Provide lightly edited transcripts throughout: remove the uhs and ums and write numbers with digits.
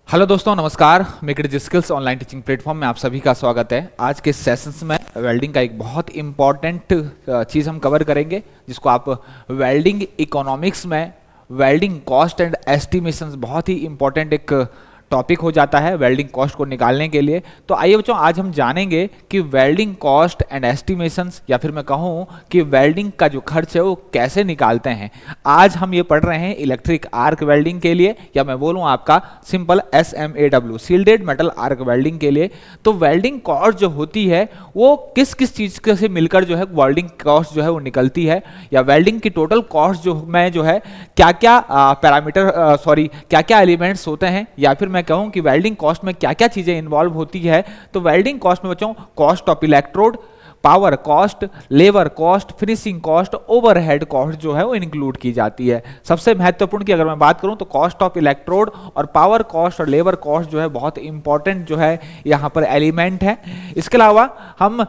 Hello दोस्तों, नमस्कार। Make skills online teaching platform में आप सभी का स्वागत है। आज के सेशंस में वेल्डिंग का एक बहुत इंपॉर्टेंट चीज़ हम कवर करेंगे, जिसको आप वेल्डिंग इकोनॉमिक्स में वेल्डिंग कॉस्ट एंड एस्टिमेशंस, बहुत ही इंपॉर्टेंट एक टॉपिक हो जाता है वेल्डिंग कॉस्ट को निकालने के लिए। तो आइए बच्चों, आज हम जानेंगे कि वेल्डिंग कॉस्ट एंड एस्टिमेशंस, या फिर मैं कहूँ कि वेल्डिंग का जो खर्च है वो कैसे निकालते हैं। आज हम ये पढ़ रहे हैं इलेक्ट्रिक आर्क वेल्डिंग के लिए, या मैं बोलूँ आपका simple SMAW shielded metal arc welding के लिए। तो वेल्डिंग कॉस्ट जो होती है वो किस किस चीज़ से मिलकर जो है वेल्डिंग कॉस्ट जो है वो निकलती है, या वेल्डिंग की टोटल कॉस्ट जो है क्या क्या पैरामीटर क्या क्या एलिमेंट्स होते हैं, या फिर मैं कहूं कि वेल्डिंग कॉस्ट में क्या क्या चीजें इन्वॉल्व होती है। तो वेल्डिंग कॉस्ट में बच्चों cost of electrode, power cost, labour cost, finishing cost, overhead cost जो है वो इंक्लूड की जाती है। सबसे महत्वपूर्ण की अगर मैं बात करूं तो कॉस्ट ऑफ इलेक्ट्रोड और पावर कॉस्ट और लेबर कॉस्ट जो है बहुत इंपॉर्टेंट जो है यहाँ पर एलिमेंट है। इसके अलावा हम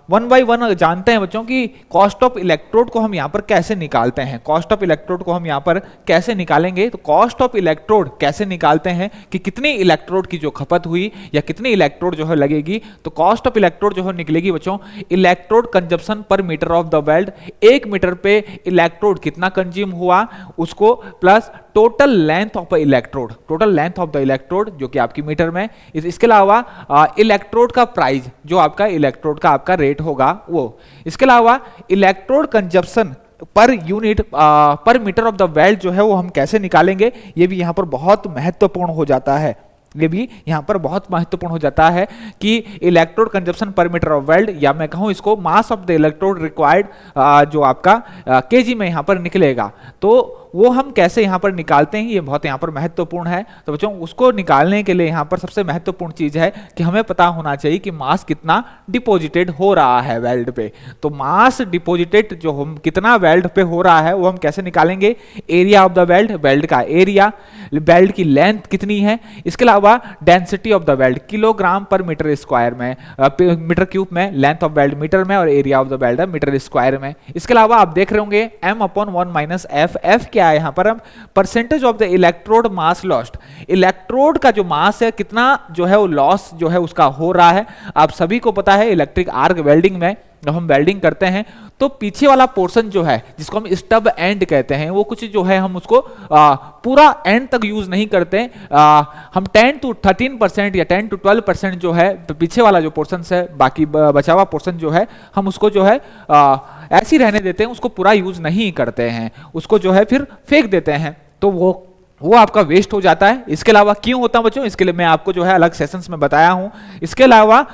वन बाई वन जानते हैं बच्चों कि कॉस्ट ऑफ इलेक्ट्रोड को हम यहाँ पर कैसे निकालते हैं। कॉस्ट ऑफ इलेक्ट्रोड को हम यहाँ पर कैसे निकालेंगे, तो कॉस्ट ऑफ इलेक्ट्रोड कैसे निकालते हैं कि कितनी इलेक्ट्रोड की जो खपत हुई या कितनी इलेक्ट्रोड जो है लगेगी। तो कॉस्ट ऑफ इलेक्ट्रोड जो है निकलेगी बच्चों electrode consumption per metre of the weld, 1 metre पे इलेक्ट्रोड कितना कंज्यूम हुआ उसको, plus total length of electrode, total length of the electrode जो कि आपकी मीटर में। इसके अलावा इलेक्ट्रोड का प्राइस जो आपका इलेक्ट्रोड का आपका रेट होगा वो। इसके अलावा इलेक्ट्रोड कंजप्शन पर यूनिट पर मीटर ऑफ द वेल्ड जो है वो हम कैसे निकालेंगे, ये भी यहां पर बहुत महत्वपूर्ण हो जाता है। ये भी यहाँ पर बहुत महत्वपूर्ण हो जाता है कि electrode consumption per metre of weld, या मैं कहूँ इसको mass of the electrode required जो आपका केजी में यहाँ पर निकलेगा, तो वो हम कैसे यहाँ पर निकालते हैं, ये बहुत यहाँ पर महत्वपूर्ण है। तो बच्चों उसको निकालने के लिए यहाँ पर सबसे महत्वपूर्ण चीज है कि हमें पता होना चाहिए कि मास कितना डिपोजिटेड हो रहा है वेल्ड पे। तो मास डिपोजिटेड जो हम कितना वेल्ड पे हो रहा है वो हम कैसे निकालेंगे, area of the weld, weld का एरिया, वेल्ड की लेंथ कितनी है, इसके अलावा density of the weld kilogram per metre square में, मीटर क्यूब में, लेंथ ऑफ वेल्ड मीटर में और area of the weld metre square में। इसके अलावा आप देख रहे होंगे M/1 - F क्या है यहाँ पर, हम percentage of the electrode mass lost, electrode का जो मास है कितना जो है वो लॉस जो है उसका हो रहा है। आप सभी को पता है इलेक्ट्रिक आर्क वेल्डिंग में जब हम वेल्डिंग करते हैं तो पीछे वाला पोर्शन जो है जिसको हम स्टब एंड कहते हैं, वो कुछ जो है हम उसको पूरा एंड तक यूज नहीं करते। हम 10 to 13% या 10 to 12% जो है पीछे वाला जो पोर्शन है, बाकी बचा हुआ पोर्शन जो है हम उसको जो है ऐसे ही रहने देते हैं, उसको पूरा यूज नहीं करते हैं, उसको जो है फिर फेंक देते हैं, तो वो आपका वेस्ट हो जाता है। इसके अलावा क्यों होता है बच्चों, इसके लिए मैं आपको जो है अलग सेशंस में बताया हूं। इसके अलावा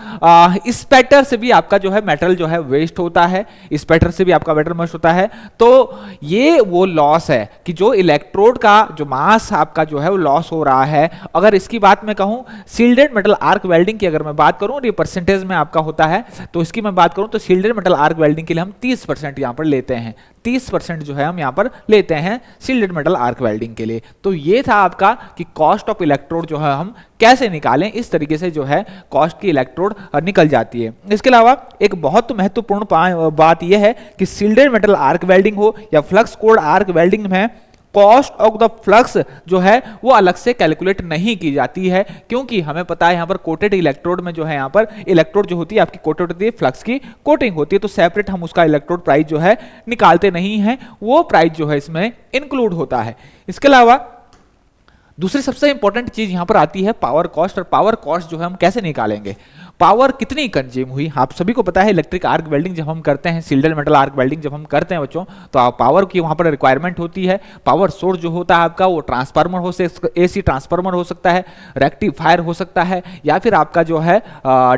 स्पैटर से भी आपका जो है मेटल जो है वेस्ट होता है, स्पैटर से भी आपका मेटल वेस्ट होता है। तो ये वो लॉस है कि जो इलेक्ट्रोड का जो मास आपका जो है वो लॉस हो रहा है। अगर इसकी बात मैं कहूं शील्डेड मेटल आर्क वेल्डिंग की अगर मैं बात करूं, ये परसेंटेज में आपका होता है, तो इसकी मैं बात करूं तो शील्डेड मेटल आर्क वेल्डिंग के लिए हम 30% यहां पर लेते हैं, 30% जो है हम यहां पर लेते हैं शील्डेड मेटल आर्क वेल्डिंग के लिए। तो ये था आपका कि कॉस्ट ऑफ इलेक्ट्रोड जो है हम कैसे निकालें, इस तरीके से जो है कॉस्ट की इलेक्ट्रोड निकल जाती है। इसके अलावा एक बहुत महत्वपूर्ण बात यह है कि शील्डेड मेटल आर्क वेल्डिंग हो या फ्लक्स कोर्ड आर्क वेल्डिंग में कॉस्ट ऑफ द फ्लक्स जो है वो अलग से कैलकुलेट नहीं की जाती है, क्योंकि हमें पता है यहाँ पर कोटेड इलेक्ट्रोड में जो है यहाँ पर इलेक्ट्रोड जो होती है आपकी कोटेड होती है, फ्लक्स की कोटिंग होती है, तो सेपरेट हम उसका इलेक्ट्रोड प्राइस जो है निकालते नहीं हैं, वो प्राइस जो है इसमें इंक्लूड होता है। इसके अलावा दूसरी सबसे इंपॉर्टेंट चीज यहां पर आती है पावर कॉस्ट, और पावर कॉस्ट जो है हम कैसे निकालेंगे, पावर कितनी कंज्यूम हुई। आप सभी को पता है इलेक्ट्रिक आर्क वेल्डिंग जब हम करते हैं, शील्डेड मेटल आर्क वेल्डिंग जब हम करते हैं बच्चों, तो पावर की वहां पर रिक्वायरमेंट होती है। पावर सोर्स जो होता है आपका वो ट्रांसफार्मर हो सकता है, AC ट्रांसफार्मर हो सकता है, रेक्टिफायर हो सकता है, या फिर आपका जो है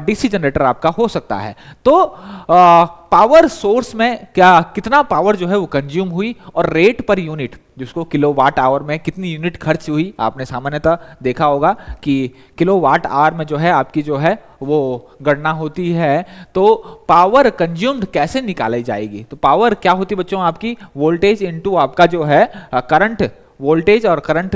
DC जनरेटर आपका हो सकता है। तो पावर सोर्स में क्या कितना पावर जो है वो कंज्यूम हुई, और रेट पर यूनिट जिसको किलोवाट आवर में कितनी यूनिट खर्च हुई, आपने सामान्यतः देखा होगा कि किलोवाट आवर में जो है आपकी जो है वो गणना होती है। तो पावर कंज्यूम्ड कैसे निकाली जाएगी, तो पावर क्या होती है बच्चों आपकी वोल्टेज इनटू आपका जो है करंट, वोल्टेज और करंट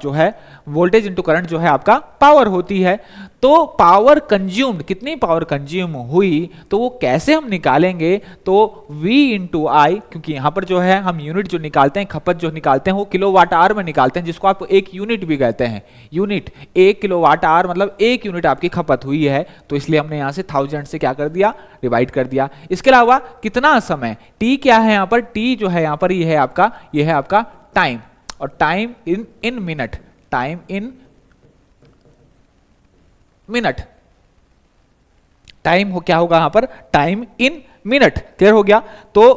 जो है वोल्टेज इंटू करंट जो है आपका पावर होती है। तो पावर कंज्यूम्ड, कितनी पावर कंज्यूम हुई तो वो कैसे हम निकालेंगे, तो V इंटू आई, क्योंकि यहाँ पर जो है हम यूनिट जो निकालते हैं, खपत जो निकालते हैं वो किलोवाट आवर में निकालते हैं, जिसको आप एक यूनिट भी कहते हैं। यूनिट, 1 किलोवाट आवर मतलब 1 यूनिट आपकी खपत हुई है, तो इसलिए हमने यहाँ से 1000 से क्या कर दिया, डिवाइड कर दिया। इसके अलावा कितना समय, T क्या है यहाँ पर, T जो है यहाँ पर ये है आपका टाइम, और time in minute, time in minute, time हो क्या होगा यहां पर, टाइम इन मिनट। क्लियर हो गया। तो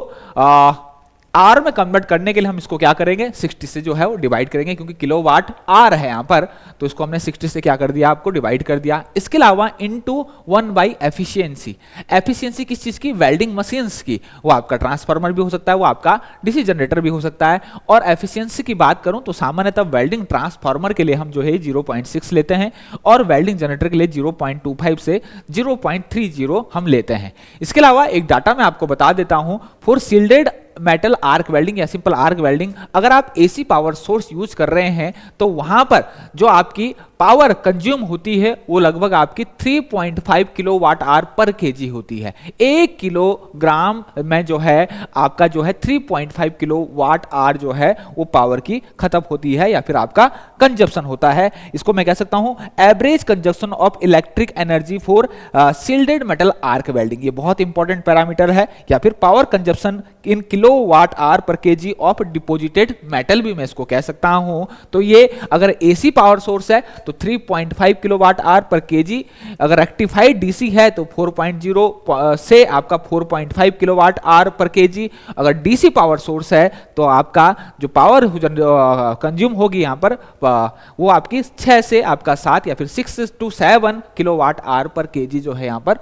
आर में कन्वर्ट करने के लिए हम इसको क्या करेंगे, 60 से जो है वो डिवाइड करेंगे, क्योंकि किलोवाट आर है यहां पर, तो इसको हमने 60 से क्या कर दिया, आपको डिवाइड कर दिया। इसके अलावा इनटू 1 बाई एफिशिएंसी। एफिशिएंसी किस चीज की, वेल्डिंग मशीन्स की। वो आपका ट्रांसफार्मर भी हो सकता है, वो आपका डीसी जनरेटर भी हो सकता है। और एफिशिएंसी की बात करूं तो सामान्यतः वेल्डिंग ट्रांसफार्मर के लिए हम जो है 0.6 लेते हैं, और वेल्डिंग जनरेटर के लिए 0.25 से 0.30 हम लेते हैं। इसके अलावा एक डाटा मैं आपको बता देता हूं, for shielded metal arc welding या सिंपल आर्क वेल्डिंग, अगर आप एसी पावर सोर्स यूज कर रहे हैं तो वहां पर जो आपकी पावर कंज्यूम होती है वो लगभग आपकी 3.5 किलोवाट आवर पर केजी होती है। 1 किलोग्राम में जो है आपका जो है 3.5 किलोवाट आवर जो है वो पावर की खत्म होती है, या फिर आपका कंजप्शन होता है। इसको मैं कह सकता हूं average consumption of electric energy for shielded metal arc welding. ये बहुत इंपॉर्टेंट पैरामीटर है। या फिर power consumption in kilowatt hour पर केजी ऑफ डिपोजिटेड मेटल भी मैं इसको कह सकता हूं। तो ये अगर एसी पावर सोर्स है तो 3.5 किलोवाट आवर पर केजी, अगर रेक्टिफाइड डीसी है तो 4.0 से आपका 4.5 किलोवाट आवर पर केजी, अगर डीसी पावर सोर्स है तो आपका जो पावर कंज्यूम होगी यहां पर वो आपकी 6 से आपका 7 या फिर 6 to 7 किलोवाट आवर पर केजी जो है यहां पर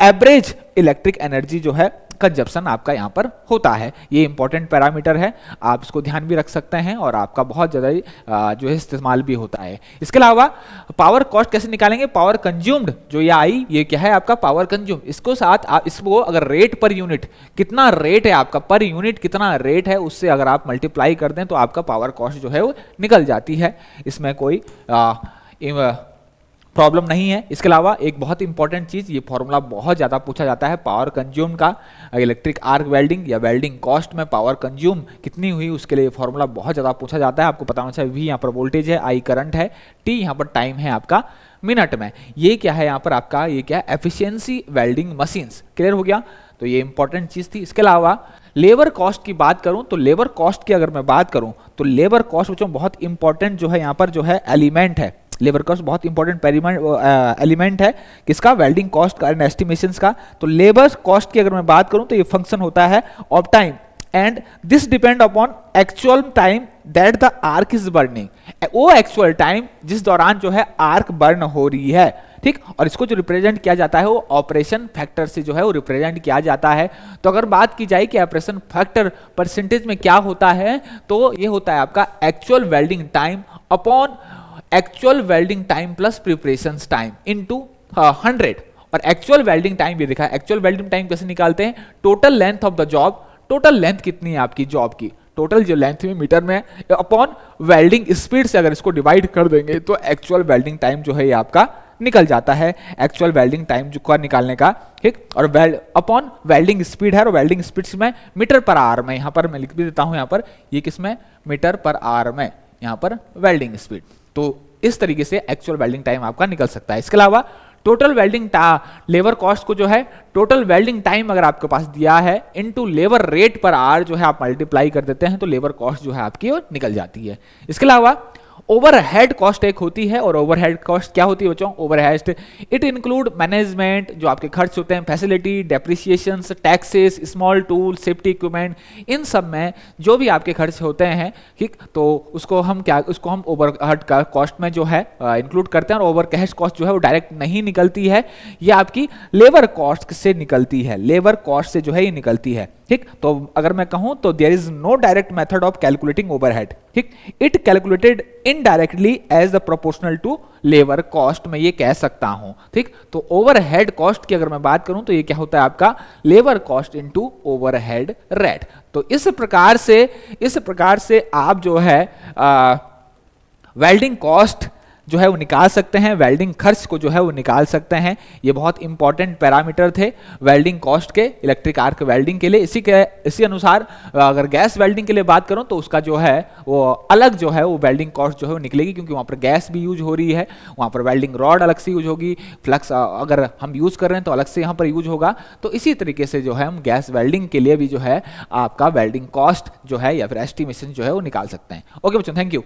एवरेज इलेक्ट्रिक एनर्जी जो है कंजप्शन आपका यहां पर होता है। ये इंपॉर्टेंट पैरामीटर है, आप इसको ध्यान भी रख सकते हैं, और आपका बहुत ज़्यादा जो है इस्तेमाल भी होता है। इसके अलावा पावर कॉस्ट कैसे निकालेंगे, पावर कंज्यूम्ड जो ये आई, ये क्या है आपका पावर कंज्यूम। इसको साथ आप इसको अगर रेट पर यूनिट, कितना रेट है आपका पर यूनिट, कितना रेट है, उससे अगर आप मल्टीप्लाई कर दें तो आपका पावर कॉस्ट जो है वो निकल जाती है। इसमें कोई प्रॉब्लम नहीं है। इसके अलावा एक बहुत इंपॉर्टेंट चीज, ये फॉर्मूला बहुत ज्यादा पूछा जाता है पावर कंज्यूम का, इलेक्ट्रिक आर्क वेल्डिंग या वेल्डिंग कॉस्ट में पावर कंज्यूम कितनी हुई उसके लिए फॉर्मूला बहुत ज्यादा पूछा जाता है। आपको पता होना चाहिए, V यहाँ पर वोल्टेज है, I करंट है, T यहाँ पर टाइम है आपका मिनट में। ये क्या है यहाँ पर आपका, ये क्या है एफिशिएंसी वेल्डिंग मशीन्स। क्लियर हो गया। तो ये इंपॉर्टेंट चीज थी। इसके अलावा लेबर कॉस्ट की बात करूं तो लेबर कॉस्ट की अगर मैं बात करूं तो लेबर कॉस्ट बच्चों बहुत इंपॉर्टेंट जो है यहाँ पर जो है एलिमेंट है। लेबर कॉस्ट बहुत इंपॉर्टेंट एलिमेंट है किसका, वेल्डिंग कॉस्ट का, एस्टिमेशंस का। तो लेबर कॉस्ट की अगर मैं बात करूं तो ये फंक्शन होता है of time, and this depend upon actual time that the arc is burning. वो एक्चुअल टाइम जिस दौरान जो है आर्क बर्न हो रही है, ठीक। और इसको जो रिप्रेजेंट किया जाता है वो ऑपरेशन फैक्टर से जो है वो रिप्रेजेंट किया जाता है। तो अगर बात की जाए कि ऑपरेशन फैक्टर परसेंटेज में क्या होता है, तो ये होता है आपका actual welding time upon actual welding time plus preparation time into 100। और एक्चुअल वेल्डिंग टाइम ये दिखा है, एक्चुअल वेल्डिंग टाइम कैसे निकालते हैं, total length of the job, total length कितनी है आपकी जॉब की, टोटल जो लेंथ में मीटर में है, अपॉन वेल्डिंग स्पीड से अगर इसको डिवाइड कर देंगे तो एक्चुअल वेल्डिंग टाइम जो है ये आपका निकल जाता है। एक्चुअल वेल्डिंग टाइम जो का निकालने का, ठीक। और अपॉन वेल्डिंग स्पीड है, और वेल्डिंग स्पीड में मीटर पर आवर में, यहाँ पर मैं लिख भी देता हूँ, यहाँ पर ये किसमें मीटर पर आवर में, यहाँ पर वेल्डिंग स्पीड। तो इस तरीके से एक्चुअल वेल्डिंग टाइम आपका निकल सकता है। इसके अलावा टोटल वेल्डिंग लेबर कॉस्ट को जो है टोटल वेल्डिंग टाइम अगर आपके पास दिया है into labour rate per hour जो है आप मल्टीप्लाई कर देते हैं तो लेबर कॉस्ट जो है आपकी वो निकल जाती है। इसके अलावा ओवरहेड कॉस्ट एक होती है, और ओवरहेड कॉस्ट क्या होती है बच्चों, ओवरहेड इट इंक्लूड मैनेजमेंट, जो आपके खर्च होते हैं, facility, depreciation, taxes, small tool, safety equipment, इन सब में जो भी आपके खर्च होते हैं, ठीक। तो उसको हम ओवरहेड का कॉस्ट में जो है इंक्लूड करते हैं, और ओवर कैश कॉस्ट जो है वो डायरेक्ट नहीं निकलती है, ये आपकी लेबर कॉस्ट से निकलती है, लेबर कॉस्ट से जो है ये निकलती है। ठीक। तो अगर मैं कहूं तो there is no direct method of calculating overhead, ठीक, it calculated indirectly as the proportional to labour cost, मैं ये कह सकता हूं, ठीक। तो ओवरहेड कॉस्ट की अगर मैं बात करूं तो ये क्या होता है आपका labour cost into overhead rate. तो इस प्रकार से आप जो है वेल्डिंग कॉस्ट जो है वो निकाल सकते हैं, वेल्डिंग खर्च को जो है वो निकाल सकते हैं। ये बहुत इंपॉर्टेंट पैरामीटर थे वेल्डिंग कॉस्ट के इलेक्ट्रिक आर्क वेल्डिंग के लिए। इसी अनुसार अगर गैस वेल्डिंग के लिए बात करूं तो उसका जो है वो अलग जो है वो वेल्डिंग कॉस्ट जो है वो निकलेगी, क्योंकि वहां पर गैस भी यूज हो रही है, वहां पर वेल्डिंग रॉड अलग से यूज होगी, फ्लक्स अगर हम यूज कर रहे हैं तो अलग से यहाँ पर यूज होगा। तो इसी तरीके से जो है हम गैस वेल्डिंग के लिए भी जो है आपका वेल्डिंग कॉस्ट जो है या फिर एस्टिमेशन जो है वो निकाल सकते हैं। ओके बच्चों, थैंक यू।